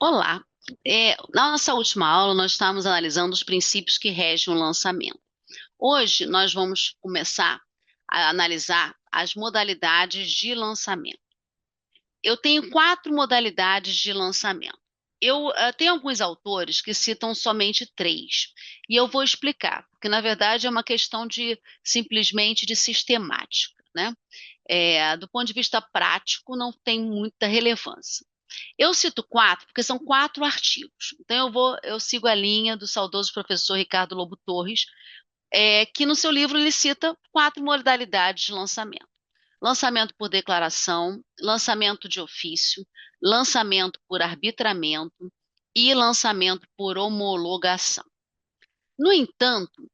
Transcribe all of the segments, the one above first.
Olá. Na nossa última aula, nós estávamos analisando os princípios que regem o lançamento. Hoje, nós vamos começar a analisar as modalidades de lançamento. Eu tenho 4 modalidades de lançamento. Eu tenho alguns autores que citam somente 3, e eu vou explicar, porque na verdade é uma questão de simplesmente de sistemática, né? Do ponto de vista prático, não tem muita relevância. Eu cito 4 porque são 4 artigos. Então eu sigo a linha do saudoso professor Ricardo Lobo Torres, que no seu livro ele cita 4 modalidades de lançamento: lançamento por declaração, lançamento de ofício, lançamento por arbitramento e lançamento por homologação. No entanto,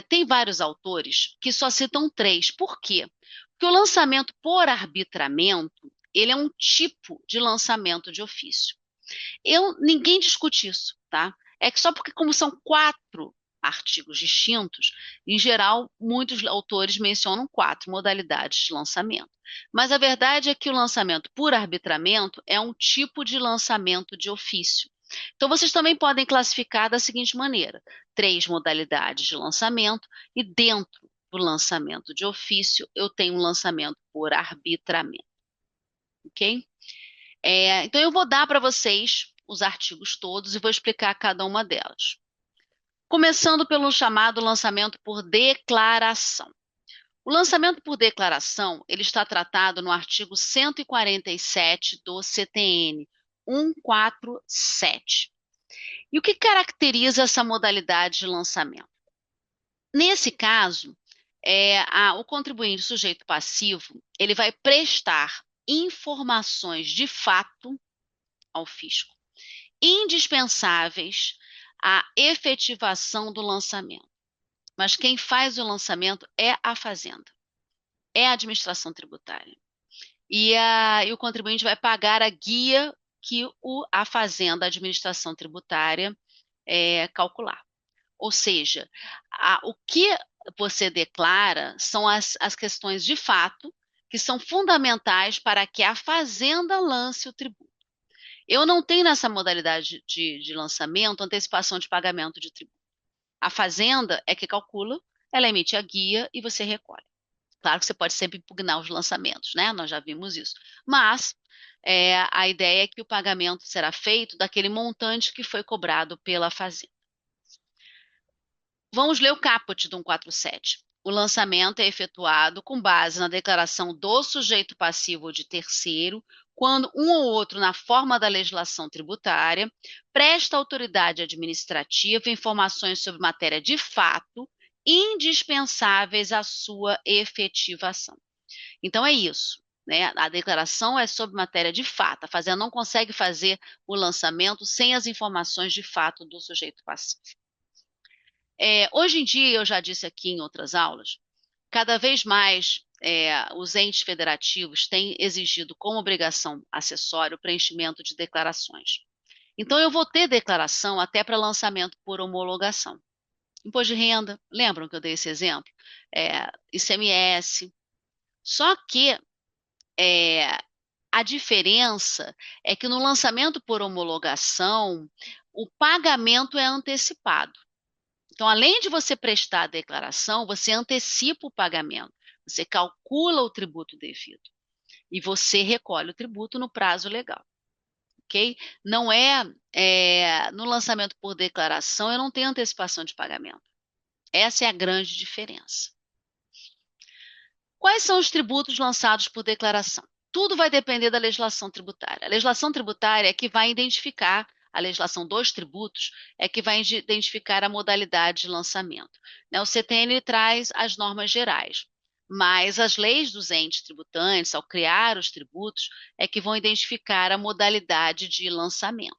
tem vários autores que só citam 3. Por quê? Porque o lançamento por arbitramento, ele é um tipo de lançamento de ofício. Ninguém discute isso, tá? É que só porque, como são 4 artigos distintos, em geral, muitos autores mencionam 4 modalidades de lançamento. Mas a verdade é que o lançamento por arbitramento é um tipo de lançamento de ofício. Então, vocês também podem classificar da seguinte maneira: 3 modalidades de lançamento, e dentro do lançamento de ofício, eu tenho um lançamento por arbitramento, ok? Então, eu vou dar para vocês os artigos todos e vou explicar cada uma delas. Começando pelo chamado lançamento por declaração. O lançamento por declaração, ele está tratado no artigo 147 do CTN 147. E o que caracteriza essa modalidade de lançamento? Nesse caso, o contribuinte sujeito passivo, ele vai prestar informações de fato ao fisco, indispensáveis à efetivação do lançamento. Mas quem faz o lançamento é a Fazenda, é a administração tributária. E o contribuinte vai pagar a guia que a Fazenda, a administração tributária, calcular. Ou seja, o que você declara são as questões de fato que são fundamentais para que a Fazenda lance o tributo. Eu não tenho nessa modalidade de lançamento antecipação de pagamento de tributo. A Fazenda é que calcula, ela emite a guia e você recolhe. Claro que você pode sempre impugnar os lançamentos, né? Nós já vimos isso. Mas a ideia é que o pagamento será feito daquele montante que foi cobrado pela Fazenda. Vamos ler o caput do 147. O lançamento é efetuado com base na declaração do sujeito passivo ou de terceiro, quando um ou outro, na forma da legislação tributária, presta à autoridade administrativa informações sobre matéria de fato indispensáveis à sua efetivação. Então é isso, né? A declaração é sobre matéria de fato. A Fazenda não consegue fazer o lançamento sem as informações de fato do sujeito passivo. Hoje em dia, eu já disse aqui em outras aulas, cada vez mais os entes federativos têm exigido como obrigação acessória o preenchimento de declarações. Então, eu vou ter declaração até para lançamento por homologação. Imposto de renda, lembram que eu dei esse exemplo? ICMS. Só que a diferença é que no lançamento por homologação, o pagamento é antecipado. Então, além de você prestar a declaração, você antecipa o pagamento, você calcula o tributo devido e você recolhe o tributo no prazo legal, ok? Não no lançamento por declaração, eu não tenho antecipação de pagamento. Essa é a grande diferença. Quais são os tributos lançados por declaração? Tudo vai depender da legislação tributária. A legislação tributária é que vai identificar, a legislação dos tributos é que vai identificar a modalidade de lançamento. O CTN traz as normas gerais, mas as leis dos entes tributantes, ao criar os tributos, é que vão identificar a modalidade de lançamento.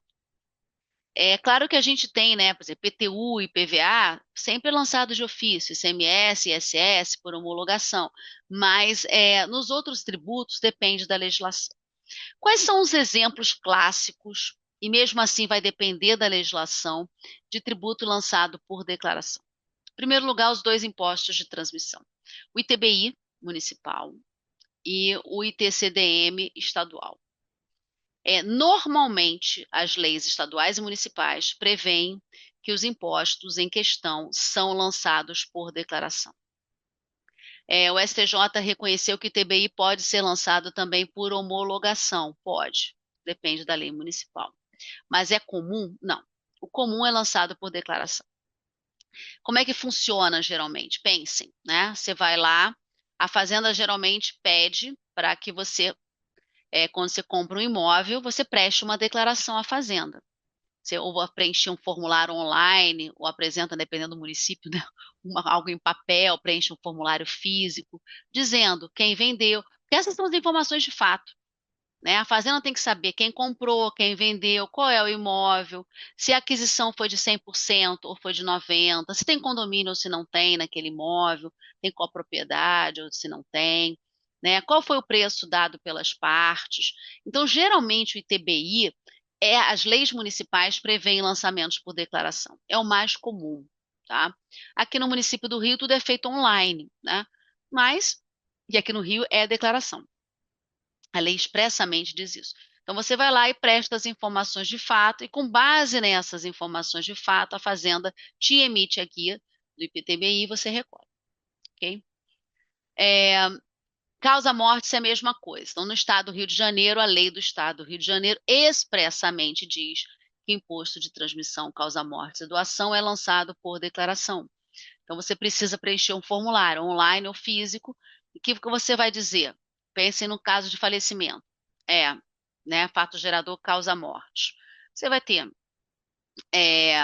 É claro que a gente tem, né, por exemplo, PTU e PVA sempre lançados de ofício, ICMS, ISS por homologação, mas nos outros tributos depende da legislação. Quais são os exemplos clássicos, e mesmo assim vai depender da legislação, de tributo lançado por declaração? Em primeiro lugar, os 2 impostos de transmissão: o ITBI municipal e o ITCDM estadual. Normalmente, as leis estaduais e municipais prevêem que os impostos em questão são lançados por declaração. O STJ reconheceu que o TBI pode ser lançado também por homologação. Pode, depende da lei municipal. Mas é comum? Não. O comum é lançado por declaração. Como é que funciona geralmente? Pensem, né? Você vai lá, a fazenda geralmente pede para que você, quando você compra um imóvel, você preste uma declaração à fazenda. Você ou preenche um formulário online, ou apresenta, dependendo do município, né, algo em papel, preenche um formulário físico, dizendo quem vendeu, porque essas são as informações de fato. Né? A fazenda tem que saber quem comprou, quem vendeu, qual é o imóvel, se a aquisição foi de 100% ou foi de 90%, se tem condomínio ou se não tem naquele imóvel, tem copropriedade ou se não tem, né? Qual foi o preço dado pelas partes. Então, geralmente, o ITBI, as leis municipais prevêem lançamentos por declaração. É o mais comum, tá? Aqui no município do Rio, tudo é feito online, né? E aqui no Rio é declaração. A lei expressamente diz isso. Então, você vai lá e presta as informações de fato, e com base nessas informações de fato, a Fazenda te emite a guia do IPTBI e você recolhe. Ok? Causa-mortes é a mesma coisa. Então, no estado do Rio de Janeiro, a lei do estado do Rio de Janeiro expressamente diz que imposto de transmissão, causa-mortes e doação é lançado por declaração. Então, você precisa preencher um formulário, online ou físico, e que você vai dizer? Pense no caso de falecimento. É, né, fato gerador causa morte. Você vai ter, é,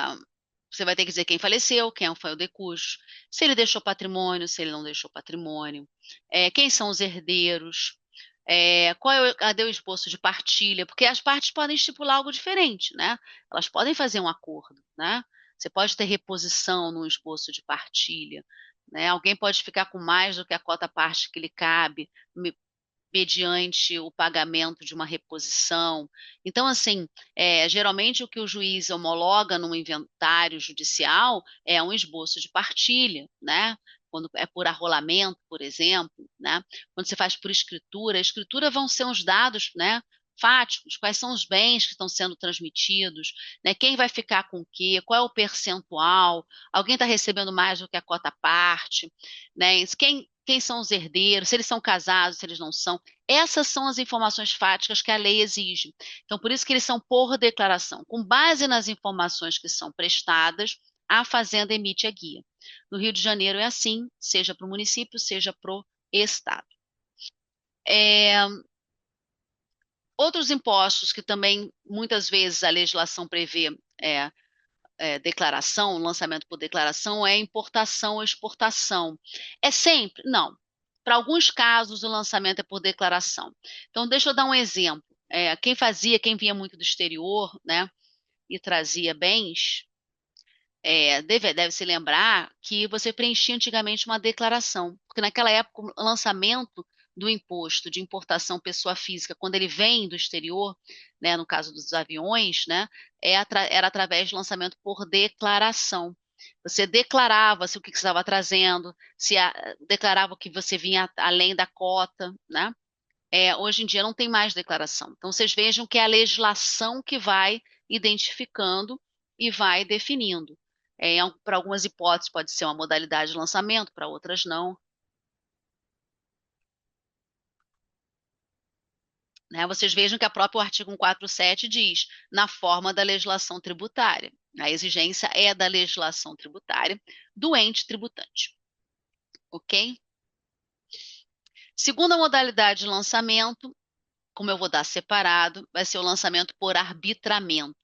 você vai ter que dizer quem faleceu, quem foi o decúbito, se ele deixou patrimônio, se ele não deixou patrimônio, quem são os herdeiros, cadê o esboço de partilha, porque as partes podem estipular algo diferente, né? Elas podem fazer um acordo, né? Você pode ter reposição no esboço de partilha, né? Alguém pode ficar com mais do que a cota parte que lhe cabe, mediante o pagamento de uma reposição. Então, assim, geralmente o que o juiz homologa num inventário judicial é um esboço de partilha, né? Quando é por arrolamento, por exemplo, né? Quando você faz por escritura, a escritura vão ser os dados, né? Fáticos, quais são os bens que estão sendo transmitidos, né? Quem vai ficar com o quê, qual é o percentual, alguém está recebendo mais do que a cota parte, né? Quem são os herdeiros, se eles são casados, se eles não são. Essas são as informações fáticas que a lei exige. Então, por isso que eles são por declaração. Com base nas informações que são prestadas, a Fazenda emite a guia. No Rio de Janeiro é assim, seja para o município, seja para o estado. Outros impostos que também muitas vezes a legislação prevê declaração, lançamento por declaração, é importação ou exportação. É sempre? Não. Para alguns casos, o lançamento é por declaração. Então, deixa eu dar um exemplo. Quem vinha muito do exterior, né, e trazia bens, deve se lembrar que você preenchia antigamente uma declaração, porque naquela época o lançamento do imposto de importação pessoa física, quando ele vem do exterior, né, no caso dos aviões, né, era através de lançamento por declaração. Você declarava se o que você estava trazendo, declarava que você vinha além da cota, né? Hoje em dia não tem mais declaração. Então vocês vejam que é a legislação que vai identificando e vai definindo. Para algumas hipóteses pode ser uma modalidade de lançamento, para outras não. Né? Vocês vejam que a própria artigo 147 diz, na forma da legislação tributária. A exigência é da legislação tributária do ente tributante. Ok? Segunda modalidade de lançamento, como eu vou dar separado, vai ser o lançamento por arbitramento.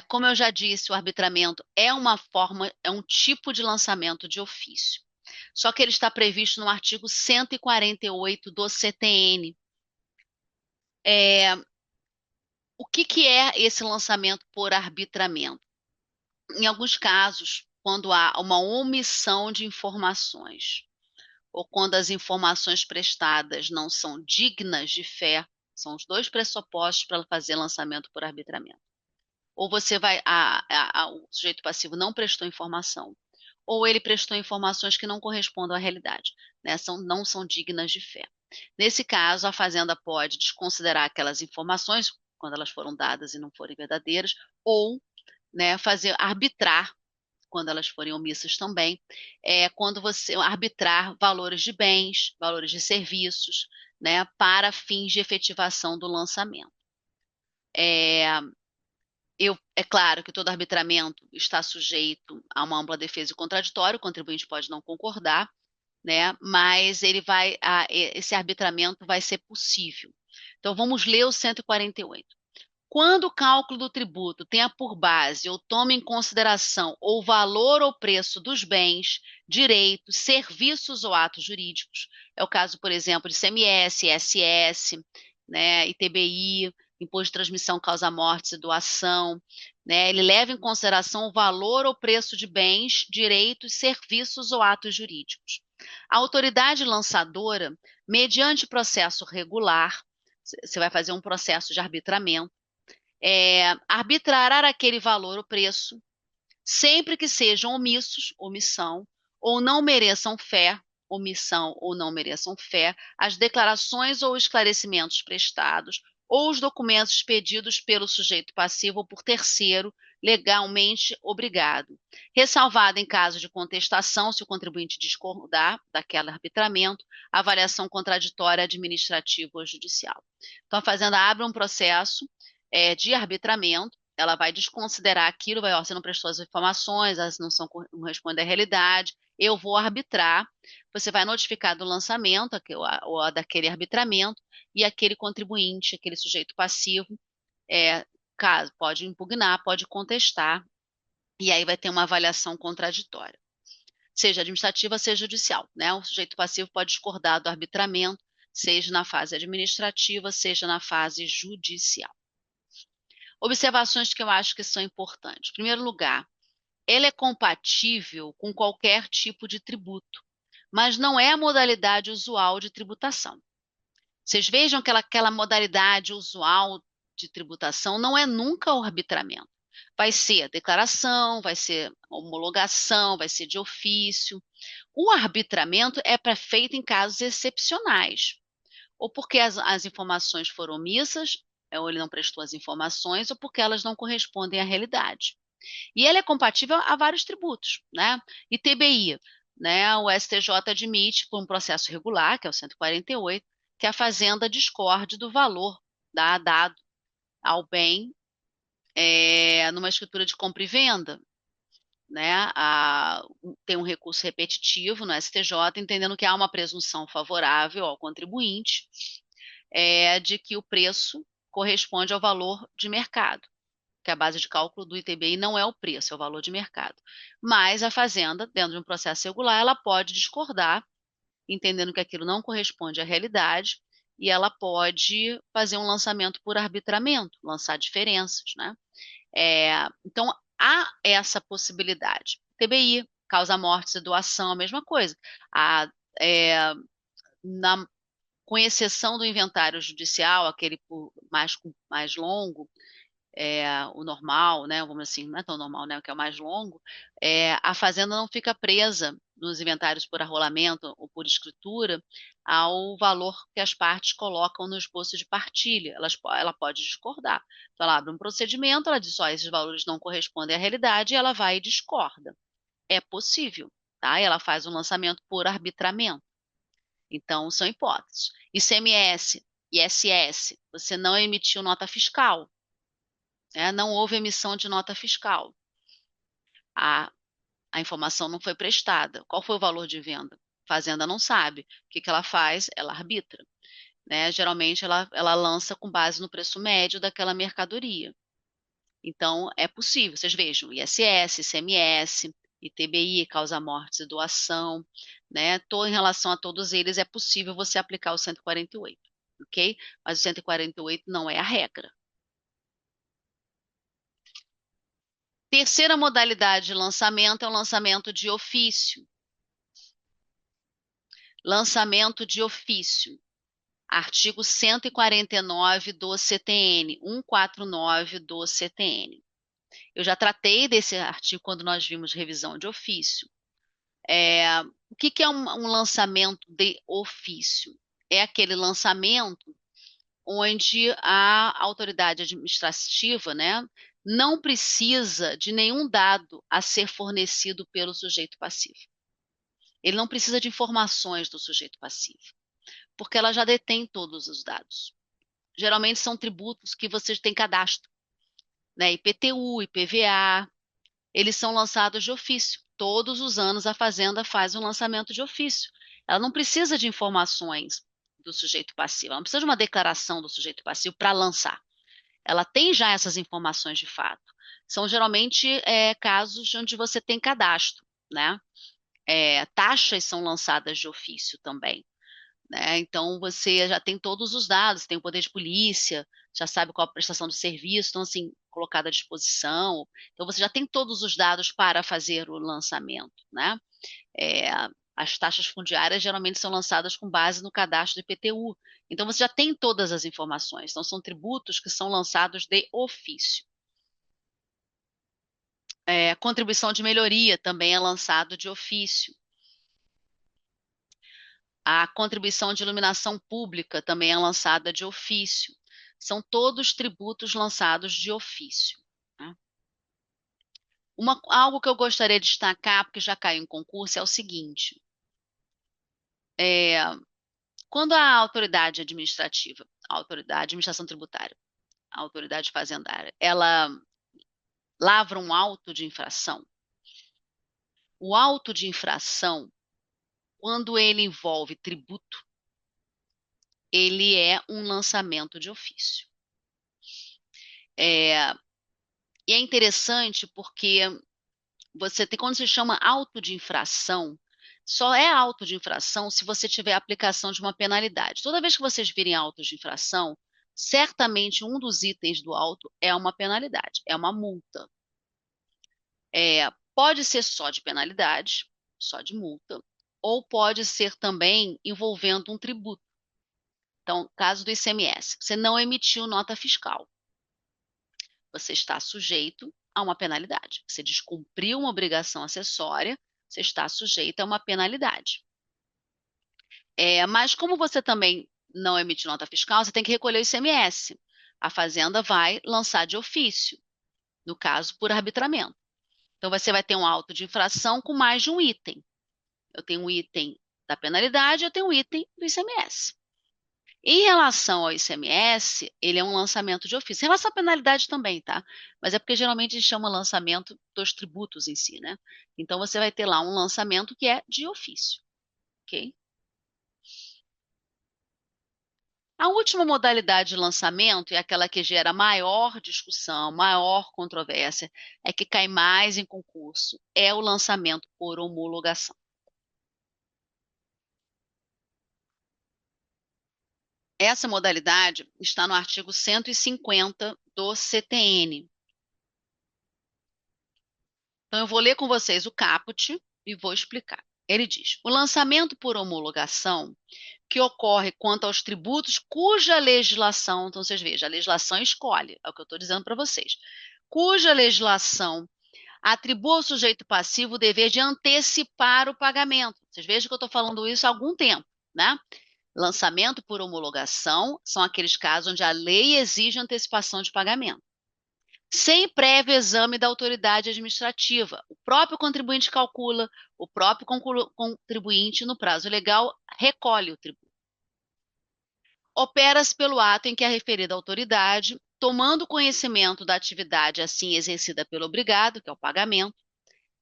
Como eu já disse, o arbitramento é uma forma, é um tipo de lançamento de ofício. Só que ele está previsto no artigo 148 do CTN. O que é esse lançamento por arbitramento? Em alguns casos, quando há uma omissão de informações, ou quando as informações prestadas não são dignas de fé, são os dois pressupostos para fazer lançamento por arbitramento. Ou você vai, o sujeito passivo não prestou informação, ou ele prestou informações que não correspondem à realidade, né? Não são dignas de fé. Nesse caso, a Fazenda pode desconsiderar aquelas informações, quando elas foram dadas e não forem verdadeiras, ou, né, arbitrar, quando elas forem omissas também, quando você arbitrar valores de bens, valores de serviços, né, para fins de efetivação do lançamento. É claro que todo arbitramento está sujeito a uma ampla defesa e contraditório, o contribuinte pode não concordar, né? Mas esse arbitramento vai ser possível. Então, vamos ler o 148. Quando o cálculo do tributo tenha por base ou tome em consideração o valor ou preço dos bens, direitos, serviços ou atos jurídicos, é o caso, por exemplo, de ICMS, ISS, né, ITBI, Imposto de Transmissão, Causa-Mortes e Doação, né, ele leva em consideração o valor ou preço de bens, direitos, serviços ou atos jurídicos. A autoridade lançadora, mediante processo regular, você vai fazer um processo de arbitramento, arbitrará aquele valor ou preço, sempre que sejam omissos, omissão, ou não mereçam fé, omissão ou não mereçam fé, as declarações ou esclarecimentos prestados, ou os documentos pedidos pelo sujeito passivo ou por terceiro, legalmente obrigado. Ressalvado em caso de contestação, se o contribuinte discordar daquele arbitramento, avaliação contraditória administrativa ou judicial. Então, a Fazenda abre um processo de arbitramento, ela vai desconsiderar aquilo, você não prestou as informações, elas não respondem à realidade, eu vou arbitrar, você vai notificar do lançamento, ou daquele arbitramento, e aquele contribuinte, aquele sujeito passivo, caso pode impugnar, pode contestar, e aí vai ter uma avaliação contraditória, seja administrativa, seja judicial, né? O sujeito passivo pode discordar do arbitramento, seja na fase administrativa, seja na fase judicial. Observações que eu acho que são importantes. Em primeiro lugar, ele é compatível com qualquer tipo de tributo, mas não é a modalidade usual de tributação. Vocês vejam que aquela modalidade usual de tributação não é nunca o arbitramento. Vai ser a declaração, vai ser a homologação, vai ser de ofício. O arbitramento é feito em casos excepcionais, ou porque as informações foram omissas, ou ele não prestou as informações, ou porque elas não correspondem à realidade. E ele é compatível a vários tributos, né? ITBI, né? O STJ admite, por um processo regular, que é o 148, que a Fazenda discorde do valor dado ao bem numa escritura de compra e venda, né? Tem um recurso repetitivo no STJ, entendendo que há uma presunção favorável ao contribuinte de que o preço corresponde ao valor de mercado, que a base de cálculo do ITBI não é o preço, é o valor de mercado. Mas a Fazenda, dentro de um processo regular, ela pode discordar, entendendo que aquilo não corresponde à realidade, e ela pode fazer um lançamento por arbitramento, lançar diferenças, né? Então, há essa possibilidade. TBI, causa-mortes e doação, a mesma coisa. Com exceção do inventário judicial, aquele mais longo, o normal, né, vamos assim, não é tão normal, né, que é o mais longo, a Fazenda não fica presa nos inventários por arrolamento ou por escritura ao valor que as partes colocam no esboço de partilha. Ela pode discordar. Então, ela abre um procedimento, ela diz, esses valores não correspondem à realidade, e ela vai e discorda. É possível, tá? Ela faz um lançamento por arbitramento. Então, são hipóteses. ICMS, ISS, você não emitiu nota fiscal, não houve emissão de nota fiscal. A informação não foi prestada. Qual foi o valor de venda? A Fazenda não sabe. O que ela faz? Ela arbitra. Né? Geralmente, ela lança com base no preço médio daquela mercadoria. Então, é possível. Vocês vejam, ISS, ICMS, ITBI, causa-mortes e doação, né? Em relação a todos eles, é possível você aplicar o 148, ok? Mas o 148 não é a regra. Terceira modalidade de lançamento é o lançamento de ofício. Lançamento de ofício. Artigo 149 do CTN, 149 do CTN. Eu já tratei desse artigo quando nós vimos revisão de ofício. O que é um lançamento de ofício? é aquele lançamento onde a autoridade administrativa, né, não precisa de nenhum dado a ser fornecido pelo sujeito passivo. Ele não precisa de informações do sujeito passivo, porque ela já detém todos os dados. Geralmente são tributos que você tem cadastro, né? IPTU, IPVA, eles são lançados de ofício. Todos os anos a Fazenda faz um lançamento de ofício. Ela não precisa de informações do sujeito passivo, ela não precisa de uma declaração do sujeito passivo para lançar. Ela tem já essas informações de fato. São geralmente casos onde você tem cadastro, né? Taxas são lançadas de ofício também, né? Então você já tem todos os dados, tem o poder de polícia, já sabe qual a prestação de serviço, então assim, colocada à disposição. Então você já tem todos os dados para fazer o lançamento, né? É, as taxas fundiárias geralmente são lançadas com base no cadastro do IPTU. Então você já tem todas as informações. Então são tributos que são lançados de ofício. Contribuição de melhoria também é lançado de ofício. A contribuição de iluminação pública também é lançada de ofício. São todos tributos lançados de ofício, né? Algo que eu gostaria de destacar, porque já caiu em concurso, é o seguinte: é, quando a autoridade administrativa, a administração tributária, a autoridade fazendária, ela lavra um auto de infração, o auto de infração, quando ele envolve tributo, ele é um lançamento de ofício. É, e é interessante porque você tem, quando se chama auto de infração, só é auto de infração se você tiver a aplicação de uma penalidade. Toda vez que vocês virem autos de infração, certamente um dos itens do auto é uma penalidade, é uma multa. Pode ser só de penalidade, só de multa, ou pode ser também envolvendo um tributo. Então, caso do ICMS, você não emitiu nota fiscal, você está sujeito a uma penalidade. Você descumpriu uma obrigação acessória, você está sujeito a uma penalidade. Mas como você também não emitiu nota fiscal, você tem que recolher o ICMS. A Fazenda vai lançar de ofício, no caso, por arbitramento. Então, você vai ter um auto de infração com mais de um item. Eu tenho um item da penalidade, eu tenho um item do ICMS. Em relação ao ICMS, ele é um lançamento de ofício. Em relação à penalidade também, tá? Mas é porque geralmente eles chamam lançamento dos tributos em si, né? Então você vai ter lá um lançamento que é de ofício, ok? A última modalidade de lançamento, e aquela que gera maior discussão, maior controvérsia, é que cai mais em concurso, é o lançamento por homologação. Essa modalidade está no artigo 150 do CTN. Então, eu vou ler com vocês o caput e vou explicar. Ele diz: o lançamento por homologação que ocorre quanto aos tributos cuja legislação, então vocês vejam, a legislação escolhe, é o que eu estou dizendo para vocês, cuja legislação atribua ao sujeito passivo o dever de antecipar o pagamento. Vocês vejam que eu estou falando isso há algum tempo, né? Lançamento por homologação são aqueles casos onde a lei exige antecipação de pagamento, sem prévio exame da autoridade administrativa. O próprio contribuinte calcula, o próprio contribuinte, no prazo legal, recolhe o tributo. Opera-se pelo ato em que a referida autoridade, tomando conhecimento da atividade assim exercida pelo obrigado, que é o pagamento,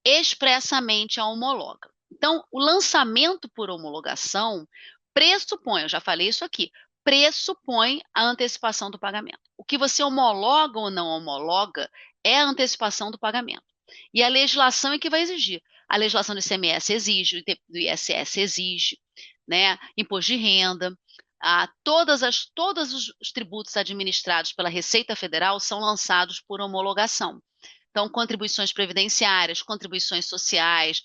expressamente a homologa. Então, o lançamento por homologação pressupõe, eu já falei isso aqui, pressupõe a antecipação do pagamento. O que você homologa ou não homologa é a antecipação do pagamento. E a legislação é que vai exigir. A legislação do ICMS exige, do ISS exige, né? Imposto de renda. Todos os tributos administrados pela Receita Federal são lançados por homologação. Então, contribuições previdenciárias, contribuições sociais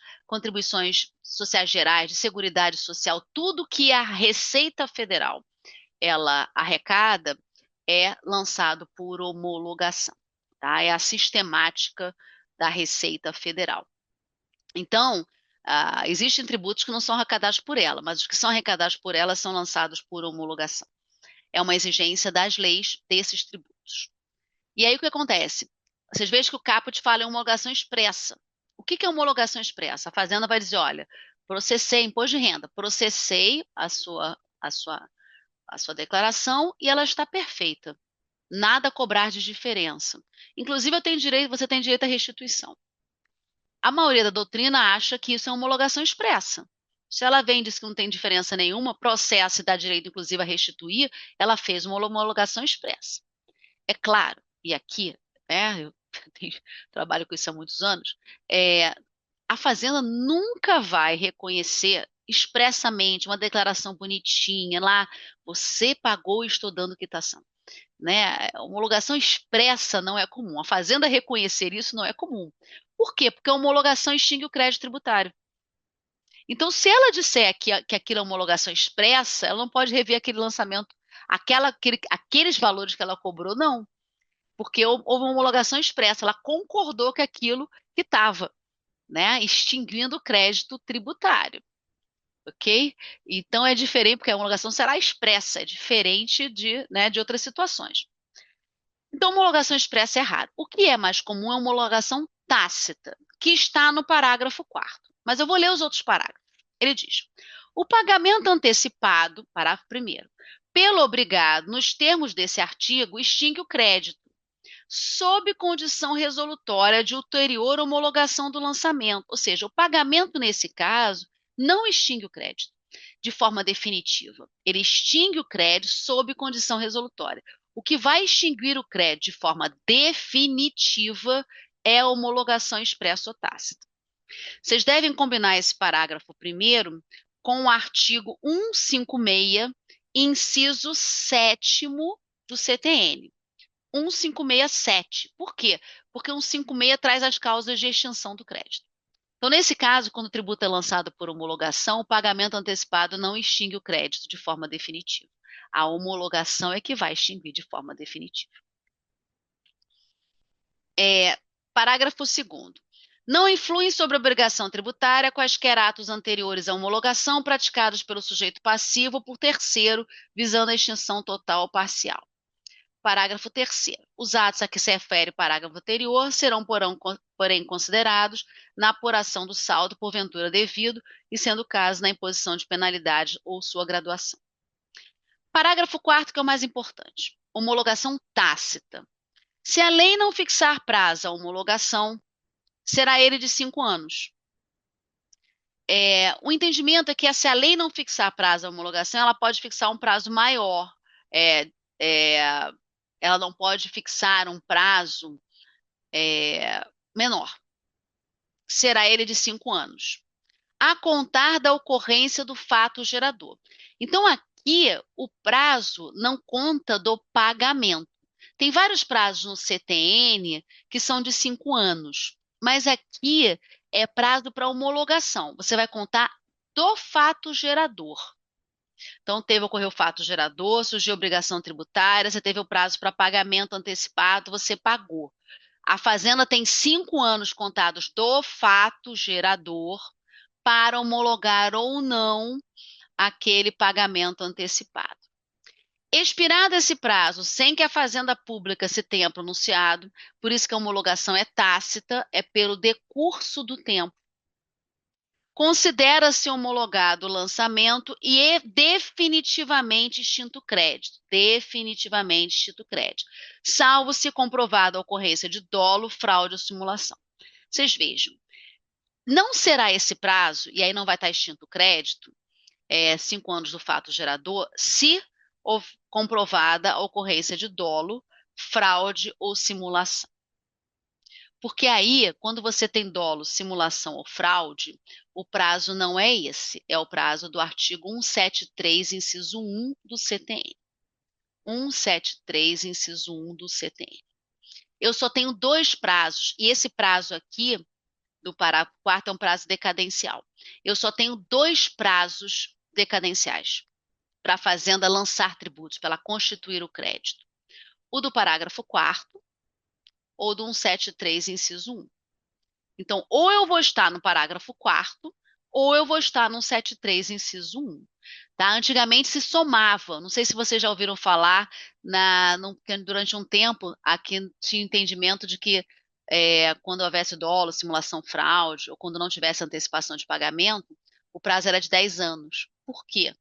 gerais, de seguridade social, tudo que a Receita Federal ela arrecada é lançado por homologação, tá? É a sistemática da Receita Federal. Então, Existem tributos que não são arrecadados por ela, mas os que são arrecadados por ela são lançados por homologação. É uma exigência das leis desses tributos. E aí o que acontece? Vocês veem que o caput fala em homologação expressa. O que é homologação expressa? A Fazenda vai dizer, olha, processei imposto de renda, processei a sua declaração e ela está perfeita. Nada a cobrar de diferença. Inclusive, você tem direito à restituição. A maioria da doutrina acha que isso é homologação expressa. Se ela vem e diz que não tem diferença nenhuma, processa e dá direito, inclusive, a restituir, ela fez uma homologação expressa. É claro, e aqui, né, eu trabalho com isso há muitos anos, a Fazenda nunca vai reconhecer expressamente uma declaração bonitinha lá, você pagou e estou dando quitação. Né? A homologação expressa não é comum. A Fazenda reconhecer isso não é comum. Por quê? Porque a homologação extingue o crédito tributário. Então, se ela disser que aquilo é homologação expressa, ela não pode rever aquele lançamento, aqueles valores que ela cobrou, não. Porque houve uma homologação expressa, ela concordou com aquilo que estava, né, extinguindo o crédito tributário. Ok? Então é diferente, porque a homologação será expressa, é diferente de outras situações. Então, homologação expressa é raro. O que é mais comum é homologação tácita, que está no parágrafo 4º. Mas eu vou ler os outros parágrafos. Ele diz: o pagamento antecipado, parágrafo 1º, pelo obrigado, nos termos desse artigo, extingue o crédito, sob condição resolutória de ulterior homologação do lançamento. Ou seja, o pagamento, nesse caso, não extingue o crédito de forma definitiva. Ele extingue o crédito sob condição resolutória. O que vai extinguir o crédito de forma definitiva é a homologação expressa ou tácita. Vocês devem combinar esse parágrafo primeiro com o artigo 156, inciso 7º do CTN. 1567. Por quê? Porque 156 traz as causas de extinção do crédito. Então, nesse caso, quando o tributo é lançado por homologação, o pagamento antecipado não extingue o crédito de forma definitiva. A homologação é que vai extinguir de forma definitiva. Parágrafo 2º. Não influem sobre a obrigação tributária quaisquer atos anteriores à homologação praticados pelo sujeito passivo ou por terceiro, visando a extinção total ou parcial. Parágrafo 3º. Os atos a que se refere o parágrafo anterior serão, porém, considerados na apuração do saldo porventura devido e, sendo o caso, na imposição de penalidade ou sua graduação. Parágrafo 4º, que é o mais importante. Homologação tácita. Se a lei não fixar prazo à homologação, será ele de 5 anos. O entendimento é que se a lei não fixar prazo à homologação, ela pode fixar um prazo maior. Ela não pode fixar um prazo menor. Será ele de 5 anos. A contar da ocorrência do fato gerador. Então, aqui, o prazo não conta do pagamento. Tem vários prazos no CTN que são de 5 anos, mas aqui é prazo para homologação. Você vai contar do fato gerador. Então, ocorreu o fato gerador, surgiu obrigação tributária, você teve o prazo para pagamento antecipado, você pagou. A Fazenda tem 5 anos contados do fato gerador para homologar ou não aquele pagamento antecipado. Expirado esse prazo, sem que a Fazenda Pública se tenha pronunciado, por isso que a homologação é tácita, é pelo decurso do tempo. Considera-se homologado o lançamento e é definitivamente extinto o crédito. Definitivamente extinto o crédito. Salvo se comprovada a ocorrência de dolo, fraude ou simulação. Vocês vejam. Não será esse prazo, e aí não vai estar extinto o crédito, 5 anos do fato gerador, se comprovada a ocorrência de dolo, fraude ou simulação. Porque aí, quando você tem dolo, simulação ou fraude, o prazo não é esse, é o prazo do artigo 173, inciso 1 do CTN. 173, inciso 1 do CTN. Eu só tenho 2 prazos, e esse prazo aqui, do parágrafo 4º, é um prazo decadencial. Eu só tenho 2 prazos decadenciais para a Fazenda lançar tributos, para ela constituir o crédito. O do parágrafo 4º, ou do 173, inciso 1. Então, ou eu vou estar no parágrafo 4º, ou eu vou estar no 73, inciso 1. Tá? Antigamente se somava, não sei se vocês já ouviram falar, que durante um tempo aqui tinha entendimento de que quando houvesse dolo, simulação fraude, ou quando não tivesse antecipação de pagamento, o prazo era de 10 anos. Por quê?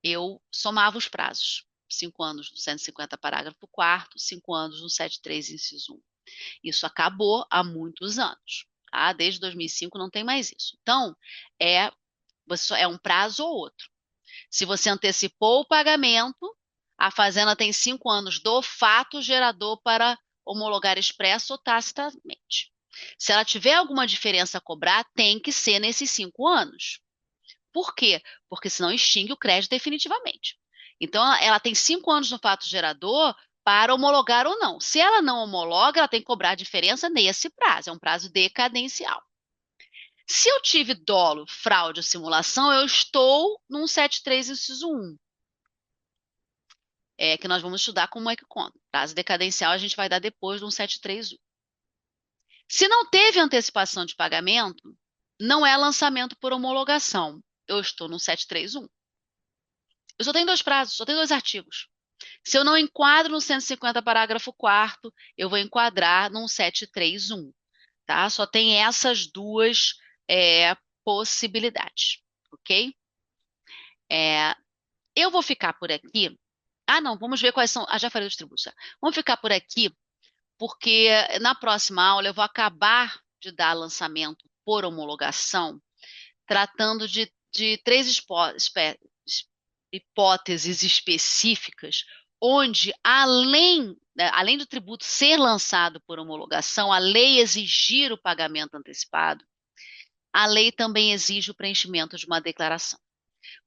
Eu somava os prazos. 5 anos no 150, parágrafo 4º, 5 anos no 73, inciso 1. Isso acabou há muitos anos. Tá? Desde 2005 não tem mais isso. Então, é, é um prazo ou outro. Se você antecipou o pagamento, a Fazenda tem 5 anos do fato gerador para homologar expresso ou tacitamente. Se ela tiver alguma diferença a cobrar, tem que ser nesses 5 anos. Por quê? Porque senão extingue o crédito definitivamente. Então, ela tem 5 anos no fato gerador para homologar ou não. Se ela não homologa, ela tem que cobrar a diferença nesse prazo. É um prazo decadencial. Se eu tive dolo, fraude ou simulação, eu estou num 73, inciso 1. Que nós vamos estudar como é que conta. Prazo decadencial a gente vai dar depois de um 731. Se não teve antecipação de pagamento, não é lançamento por homologação. Eu estou no 731. Eu só tenho 2 prazos, só tenho 2 artigos. Se eu não enquadro no 150, parágrafo 4º, eu vou enquadrar num 731, tá? Só tem essas duas possibilidades, ok? Eu vou ficar por aqui. Ah, não, vamos ver quais são. Ah, já falei dos tributos. Já. Vamos ficar por aqui, porque na próxima aula eu vou acabar de dar lançamento por homologação, tratando de 3 hipóteses específicas, onde além do tributo ser lançado por homologação, a lei exigir o pagamento antecipado, a lei também exige o preenchimento de uma declaração.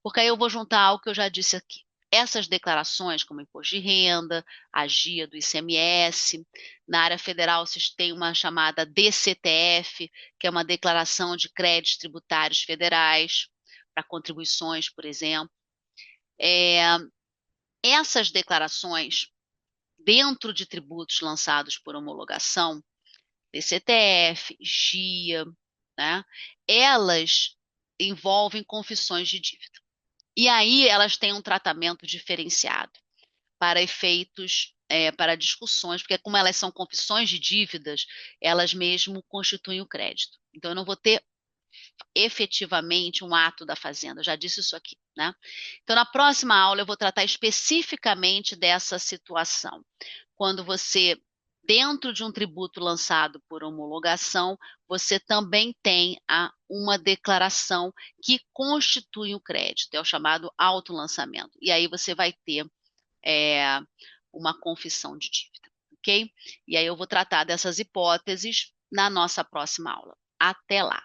Porque aí eu vou juntar algo que eu já disse aqui. Essas declarações, como imposto de renda, a GIA do ICMS, na área federal vocês têm uma chamada DCTF, que é uma declaração de créditos tributários federais, para contribuições, por exemplo. Essas declarações, dentro de tributos lançados por homologação, DCTF, GIA, né, elas envolvem confissões de dívida. E aí elas têm um tratamento diferenciado para efeitos, para discussões, porque como elas são confissões de dívidas, elas mesmo constituem o crédito. Então eu não vou ter efetivamente um ato da Fazenda, eu já disse isso aqui, né? Então na próxima aula eu vou tratar especificamente dessa situação. Quando você, dentro de um tributo lançado por homologação, você também tem uma declaração que constitui o crédito, é o chamado autolançamento. E aí você vai ter uma confissão de dívida, ok? E aí eu vou tratar dessas hipóteses na nossa próxima aula. Até lá!